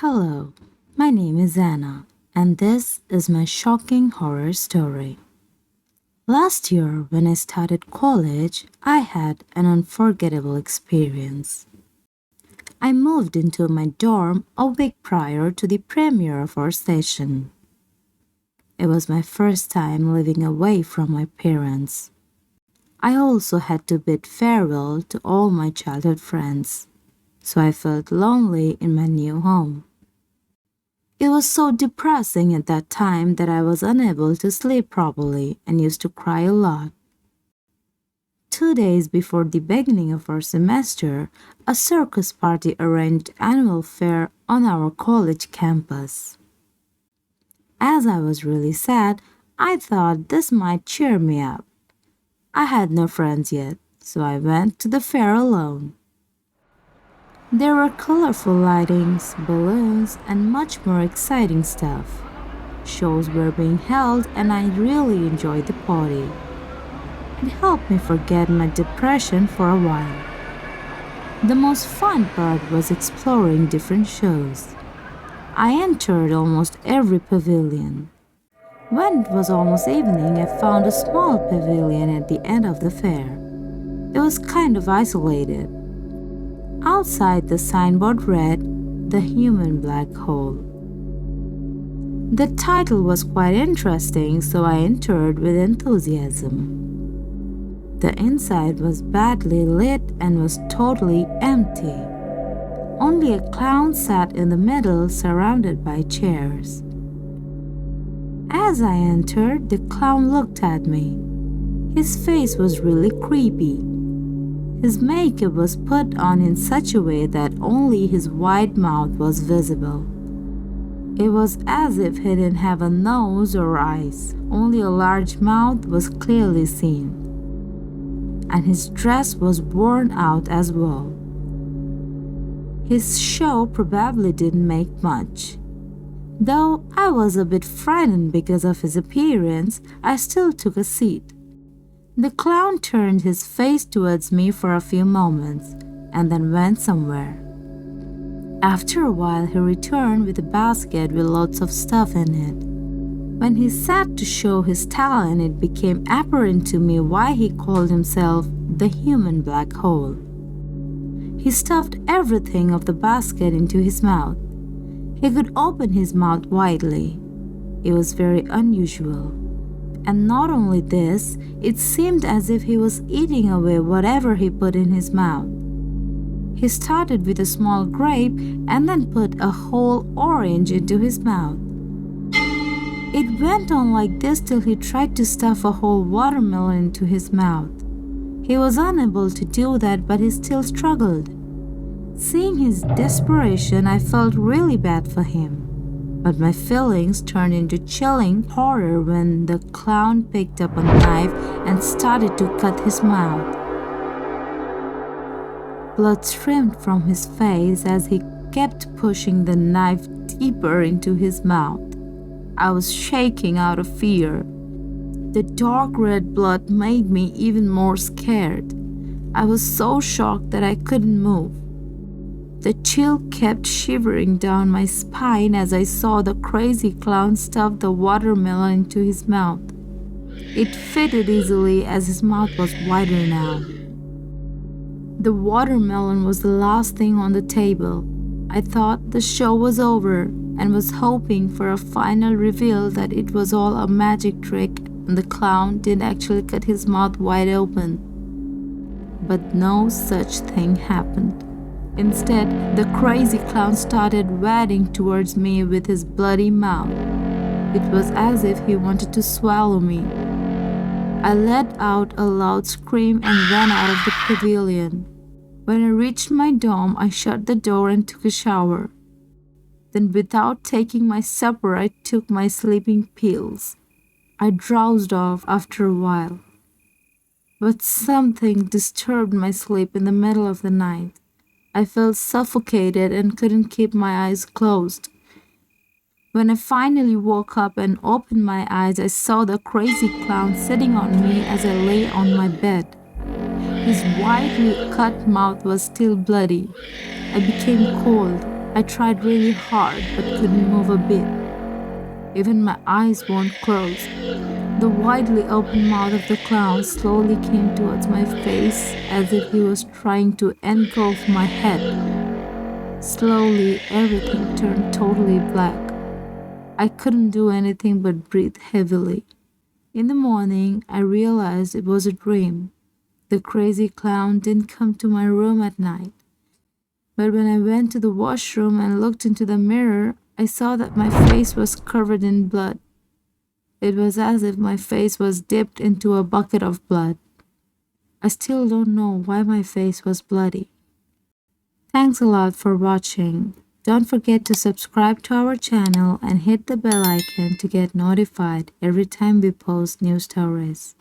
Hello, my name is Anna, and this is my shocking horror story. Last year, when I started college, I had an unforgettable experience. I moved into my dorm a week prior to the premiere of our session. It was my first time living away from my parents. I also had to bid farewell to all my childhood friends, so I felt lonely in my new home. It was so depressing at that time that I was unable to sleep properly and used to cry a lot. 2 days before the beginning of our semester, a circus party arranged annual fair on our college campus. As I was really sad, I thought this might cheer me up. I had no friends yet, so I went to the fair alone. There were colorful lightings, balloons, and much more exciting stuff. Shows were being held, and I really enjoyed the party. It helped me forget my depression for a while. The most fun part was exploring different shows. I entered almost every pavilion. When it was almost evening, I found a small pavilion at the end of the fair. It was kind of isolated. Outside, the signboard read, "The Human Black Hole." The title was quite interesting, so I entered with enthusiasm. The inside was badly lit and was totally empty. Only a clown sat in the middle, surrounded by chairs. As I entered, the clown looked at me. His face was really creepy. His makeup was put on in such a way that only his wide mouth was visible. It was as if he didn't have a nose or eyes, only a large mouth was clearly seen. And his dress was worn out as well. His show probably didn't make much. Though I was a bit frightened because of his appearance, I still took a seat. The clown turned his face towards me for a few moments and then went somewhere. After a while, he returned with a basket with lots of stuff in it. When he sat to show his talent, it became apparent to me why he called himself the Human Black Hole. He stuffed everything of the basket into his mouth. He could open his mouth widely. It was very unusual. And not only this, it seemed as if he was eating away whatever he put in his mouth. He started with a small grape and then put a whole orange into his mouth. It went on like this till he tried to stuff a whole watermelon into his mouth. He was unable to do that, but he still struggled. Seeing his desperation, I felt really bad for him. But my feelings turned into chilling horror when the clown picked up a knife and started to cut his mouth. Blood streamed from his face as he kept pushing the knife deeper into his mouth. I was shaking out of fear. The dark red blood made me even more scared. I was so shocked that I couldn't move. The chill kept shivering down my spine as I saw the crazy clown stuff the watermelon into his mouth. It fitted easily as his mouth was wider now. The watermelon was the last thing on the table. I thought the show was over and was hoping for a final reveal that it was all a magic trick and the clown didn't actually cut his mouth wide open. But no such thing happened. Instead, the crazy clown started wading towards me with his bloody mouth. It was as if he wanted to swallow me. I let out a loud scream and ran out of the pavilion. When I reached my dorm, I shut the door and took a shower. Then, without taking my supper, I took my sleeping pills. I drowsed off after a while. But something disturbed my sleep in the middle of the night. I felt suffocated and couldn't keep my eyes closed. When I finally woke up and opened my eyes, I saw the crazy clown sitting on me as I lay on my bed. His widely cut mouth was still bloody. I became cold. I tried really hard but couldn't move a bit. Even my eyes won't close. The widely open mouth of the clown slowly came towards my face as if he was trying to engulf my head. Slowly, everything turned totally black. I couldn't do anything but breathe heavily. In the morning, I realized it was a dream. The crazy clown didn't come to my room at night. But when I went to the washroom and looked into the mirror, I saw that my face was covered in blood. It was as if my face was dipped into a bucket of blood. I still don't know why my face was bloody. Thanks a lot for watching. Don't forget to subscribe to our channel and hit the bell icon to get notified every time we post new stories.